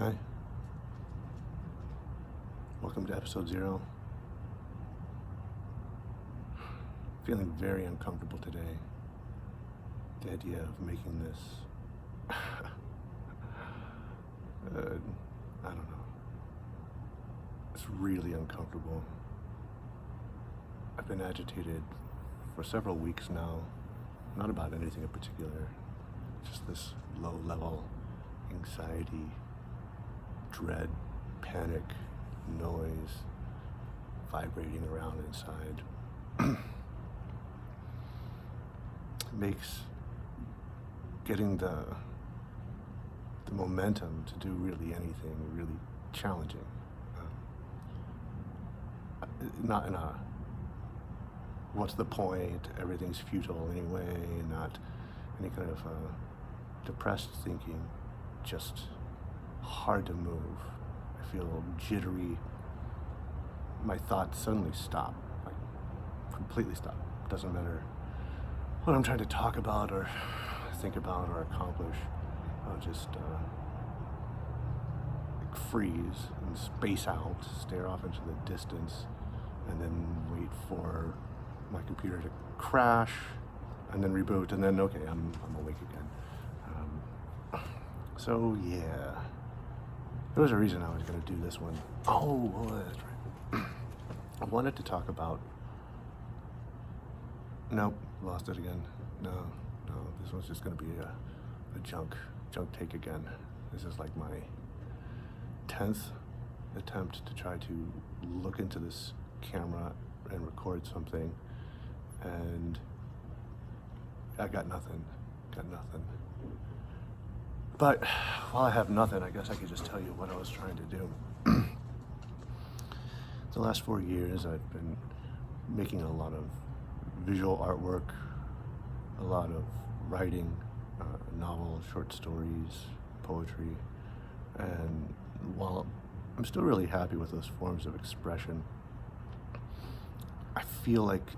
Hi, welcome to episode 0. Feeling very uncomfortable today. The idea of making this, I don't know, it's really uncomfortable. I've been agitated for several weeks now, not about anything in particular, just this low-level anxiety, dread, panic, noise vibrating around inside. It makes getting the momentum to do really anything really challenging. Not in a what's the point, everything's futile anyway, not any kind of depressed thinking, just hard to move. I feel jittery. My thoughts suddenly stop, like completely stop. Doesn't matter what I'm trying to talk about or think about or accomplish. I'll just like freeze and space out, stare off into the distance, and then wait for my computer to crash, and then reboot, and then okay, I'm awake again. So yeah, there was a reason I was going to do this one. Oh, that's right. I wanted to talk about. Nope, lost it again. No, this one's just going to be a junk take again. This is like my 10th attempt to try to look into this camera and record something, and I got nothing. But while I have nothing, I guess I could just tell you what I was trying to do. The last 4 years, I've been making a lot of visual artwork, a lot of writing, novels, short stories, poetry, and while I'm still really happy with those forms of expression, I feel like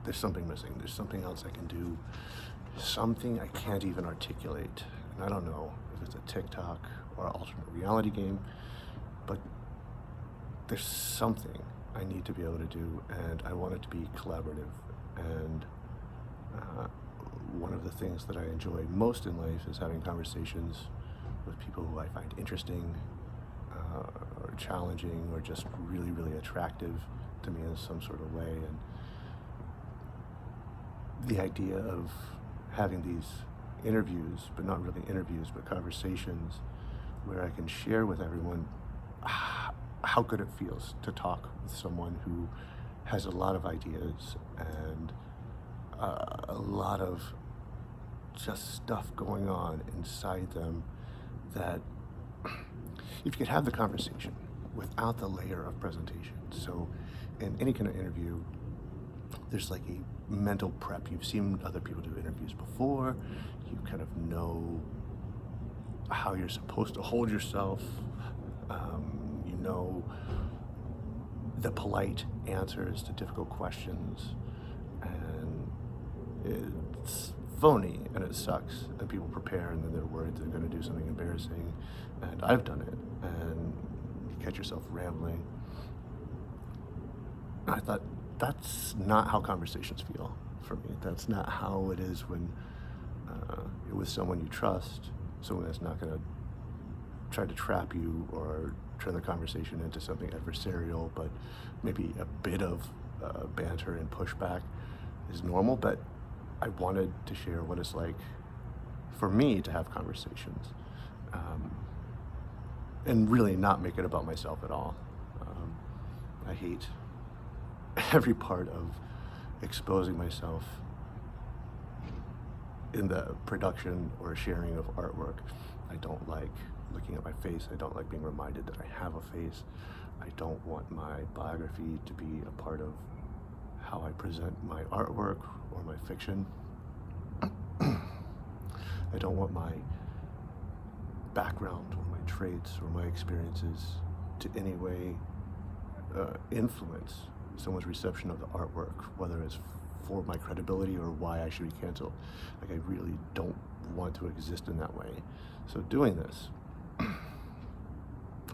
there's something missing. There's something else I can do, something I can't even articulate. And I don't know if it's a TikTok or an alternate reality game, but there's something I need to be able to do, and I want it to be collaborative. And one of the things that I enjoy most in life is having conversations with people who I find interesting, or challenging, or just really, really attractive to me in some sort of way. And the idea of having these interviews, but not really interviews, but conversations where I can share with everyone how good it feels to talk with someone who has a lot of ideas and a lot of just stuff going on inside them, that if you could have the conversation without the layer of presentation. So in any kind of interview, there's like a mental prep. You've seen other people do interviews before. You kind of know how you're supposed to hold yourself. You know the polite answers to difficult questions, and it's phony and it sucks, and people prepare and then they're worried they're going to do something embarrassing, and I've done it, and you catch yourself rambling. I thought, that's not how conversations feel for me. That's not how it is when you're with someone you trust, someone that's not going to try to trap you or turn the conversation into something adversarial, but maybe a bit of banter and pushback is normal. But I wanted to share what it's like for me to have conversations, and really not make it about myself at all. I hate every part of exposing myself in the production or sharing of artwork. I don't like looking at my face. I don't like being reminded that I have a face. I don't want my biography to be a part of how I present my artwork or my fiction. I don't want my background or my traits or my experiences to any way influence someone's reception of the artwork, whether it's for my credibility or why I should be canceled. Like, I really don't want to exist in that way. So doing this,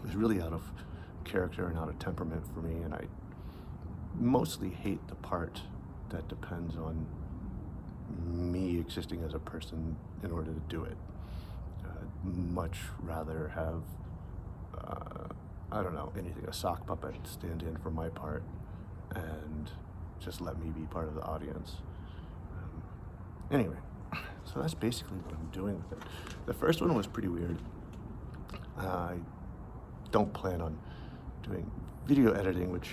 is really out of character and out of temperament for me, and I mostly hate the part that depends on me existing as a person in order to do it. I'd much rather have, I don't know, anything, a sock puppet stand in for my part and just let me be part of the audience. Anyway, so that's basically what I'm doing with it. The first one was pretty weird. I don't plan on doing video editing, which,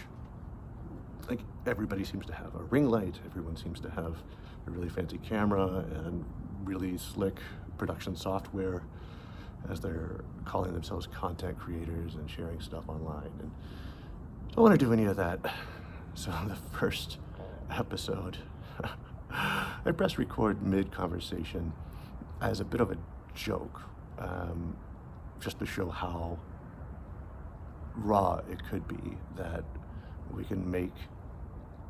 like, everybody seems to have a ring light, everyone seems to have a really fancy camera and really slick production software, as they're calling themselves content creators and sharing stuff online, and don't want to do any of that. So the first episode, I pressed record mid-conversation as a bit of a joke, just to show how raw it could be, that we can make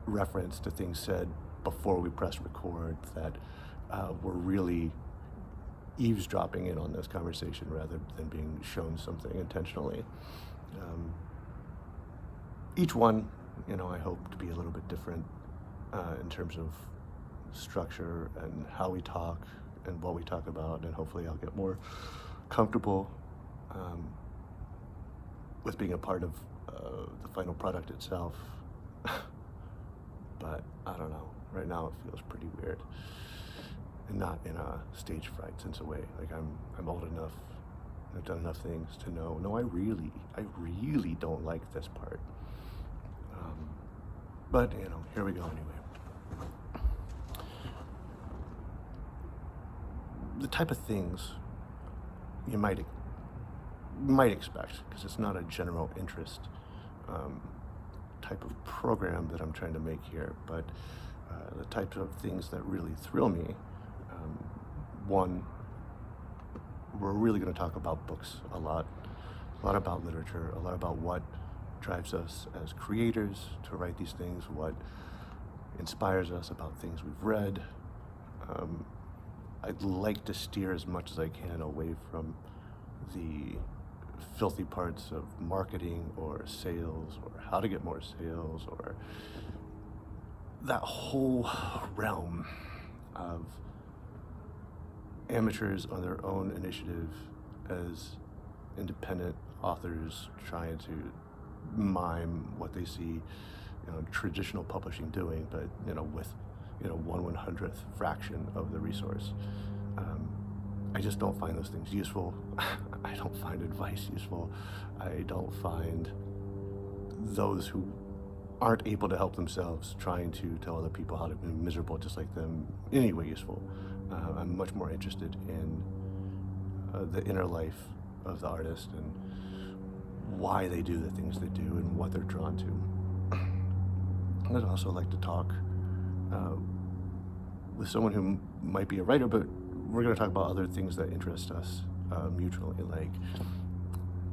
reference to things said before we press record, that we're really eavesdropping in on this conversation rather than being shown something intentionally. Each one, I hope to be a little bit different in terms of structure and how we talk and what we talk about, and hopefully I'll get more comfortable with being a part of the final product itself. But I don't know, right now it feels pretty weird, and not in a stage fright sense of way. Like I'm old enough, I've done enough things to know, no, I really don't like this part. But here we go anyway. The type of things you might expect, because it's not a general interest type of program that I'm trying to make here, but the types of things that really thrill me. One, we're really going to talk about books a lot about literature, a lot about what drives us as creators to write these things, what inspires us about things we've read. I'd like to steer as much as I can away from the filthy parts of marketing or sales or how to get more sales or that whole realm of amateurs on their own initiative as independent authors trying to mime what they see traditional publishing doing, but with 1/100th fraction of the resource. I just don't find those things useful. I don't find advice useful. I don't find those who aren't able to help themselves trying to tell other people how to be miserable just like them in any way useful. I'm much more interested in the inner life of the artist and why they do the things they do and what they're drawn to. I'd also like to talk with someone who might be a writer, but we're going to talk about other things that interest us mutually. Like,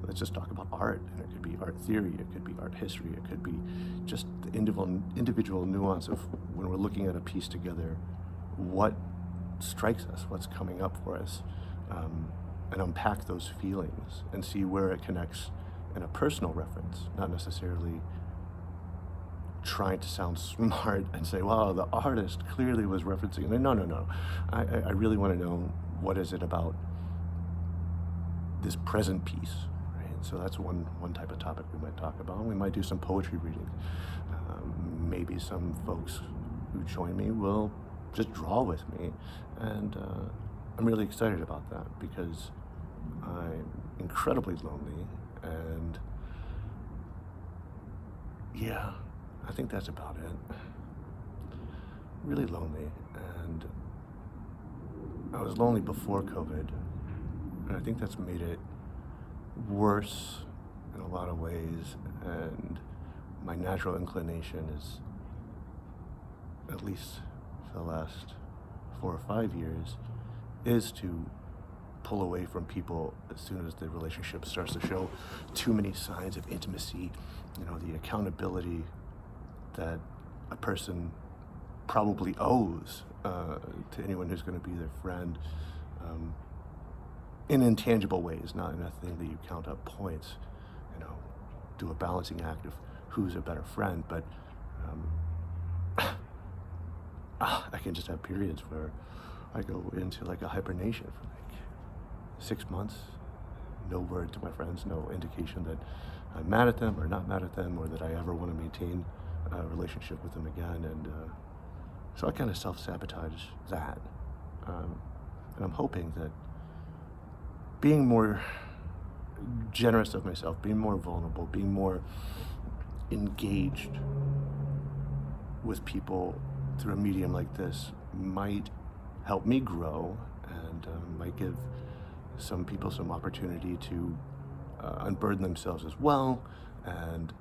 let's just talk about art. And it could be art theory, it could be art history, it could be just the individual nuance of when we're looking at a piece together, what strikes us, what's coming up for us, and unpack those feelings and see where it connects in a personal reference, not necessarily trying to sound smart and say, wow, the artist clearly was referencing. No. I really want to know, what is it about this present piece, right? So that's one type of topic we might talk about. We might do some poetry reading. Maybe some folks who join me will just draw with me. And I'm really excited about that because I'm incredibly lonely, and yeah, I think that's about it. Really lonely, and I was lonely before COVID, and I think that's made it worse in a lot of ways, and my natural inclination is, at least for the last 4 or 5 years, is to pull away from people as soon as the relationship starts to show too many signs of intimacy, the accountability that a person probably owes to anyone who's going to be their friend, in intangible ways, not in a thing that you count up points. do a balancing act of who's a better friend, but I can just have periods where I go into like a hibernation for like 6 months, no word to my friends, no indication that I'm mad at them or not mad at them, or that I ever want to maintain a relationship with them again. And so I kind of self-sabotage that. And I'm hoping that being more generous of myself, being more vulnerable, being more engaged with people through a medium like this might help me grow, and might give some people some opportunity to unburden themselves as well, and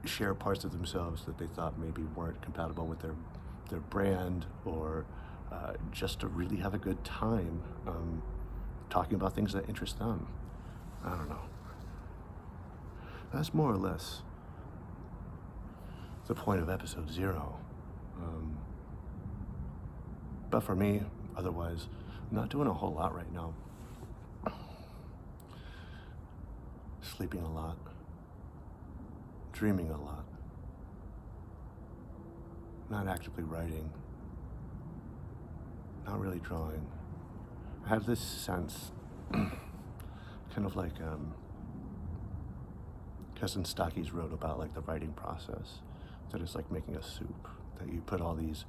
share parts of themselves that they thought maybe weren't compatible with their brand, or just to really have a good time talking about things that interest them. I don't know. That's more or less the point of episode 0. But for me, otherwise, I'm not doing a whole lot right now. Sleeping a lot, dreaming a lot, not actively writing, not really drawing. I have this sense, kind of like Cousin Stackies wrote about, like the writing process, that it's like making a soup, that you put all these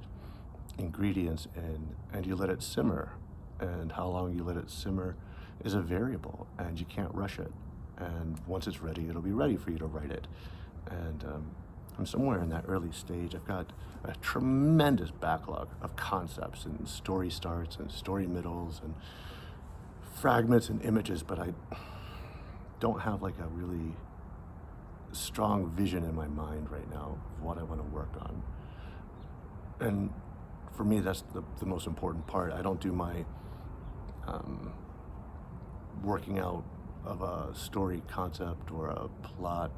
ingredients in and you let it simmer, and how long you let it simmer is a variable, and you can't rush it. And once it's ready, it'll be ready for you to write it. And I'm somewhere in that early stage. I've got a tremendous backlog of concepts and story starts and story middles and fragments and images, but I don't have like a really strong vision in my mind right now of what I want to work on. And for me, that's the most important part. I don't do my working out of a story concept or a plot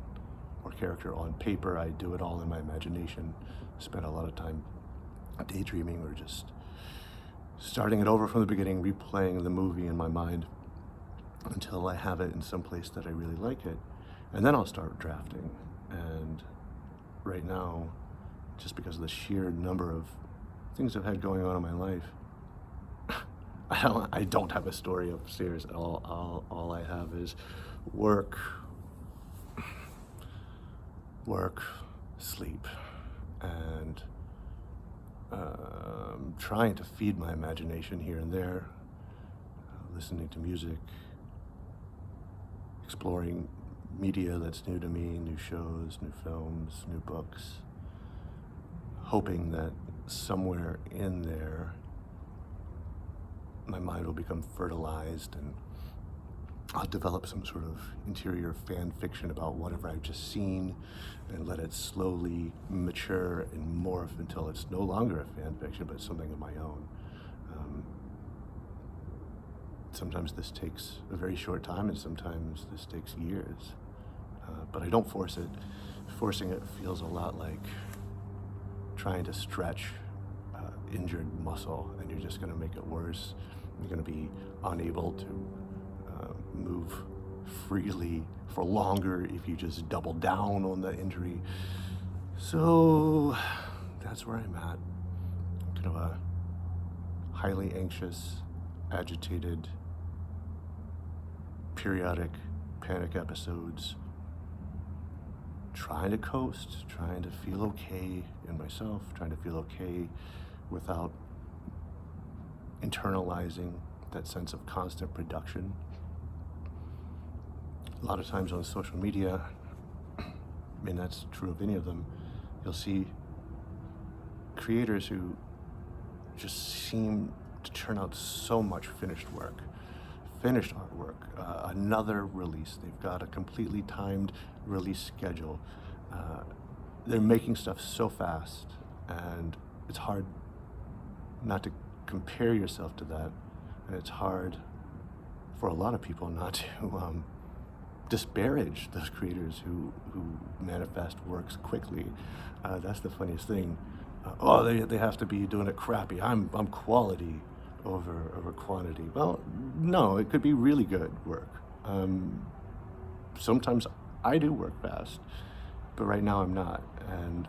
or character on paper. I do it all in my imagination. Spend a lot of time daydreaming, or just starting it over from the beginning, replaying the movie in my mind until I have it in some place that I really like it. And then I'll start drafting. And right now, just because of the sheer number of things I've had going on in my life, I don't have a story upstairs at all. All I have is work, sleep, and trying to feed my imagination here and there, listening to music, exploring media that's new to me, new shows, new films, new books, hoping that somewhere in there my mind will become fertilized and I'll develop some sort of interior fan fiction about whatever I've just seen, and let it slowly mature and morph until it's no longer a fan fiction, but something of my own. Sometimes this takes a very short time, and sometimes this takes years. But I don't force it. Forcing it feels a lot like trying to stretch injured muscle, and you're just going to make it worse. You're going to be unable to move freely for longer if you just double down on the injury. So that's where I'm at. Kind of a highly anxious, agitated, periodic panic episodes, trying to coast, trying to feel okay in myself, trying to feel okay without internalizing that sense of constant production. A lot of times on social media, and that's true of any of them, you'll see creators who just seem to turn out so much finished artwork, another release. They've got a completely timed release schedule. They're making stuff so fast, and it's hard not to compare yourself to that, and it's hard for a lot of people not to disparage those creators who manifest works quickly. That's the funniest thing. They have to be doing it crappy. I'm quality over quantity. Well, no, it could be really good work. Sometimes I do work fast, but right now I'm not. And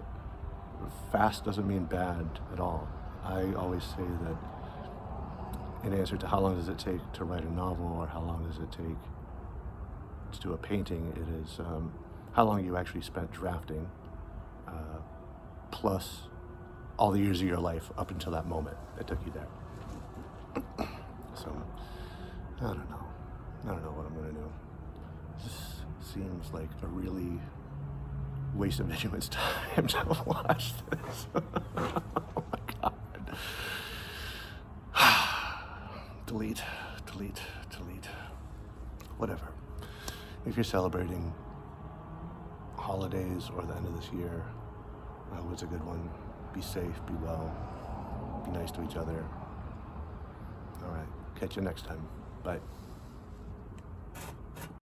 fast doesn't mean bad at all. I always say that in answer to how long does it take to write a novel or how long does it take to do a painting, it is how long you actually spent drafting, plus all the years of your life up until that moment that took you there. So, I don't know. I don't know what I'm gonna do. This seems like a really waste of anyone's time to watch this. Oh my God. Delete, delete, delete. Whatever. If you're celebrating holidays or the end of this year, I hope it's a good one. Be safe, be well, be nice to each other. All right, catch you next time. Bye.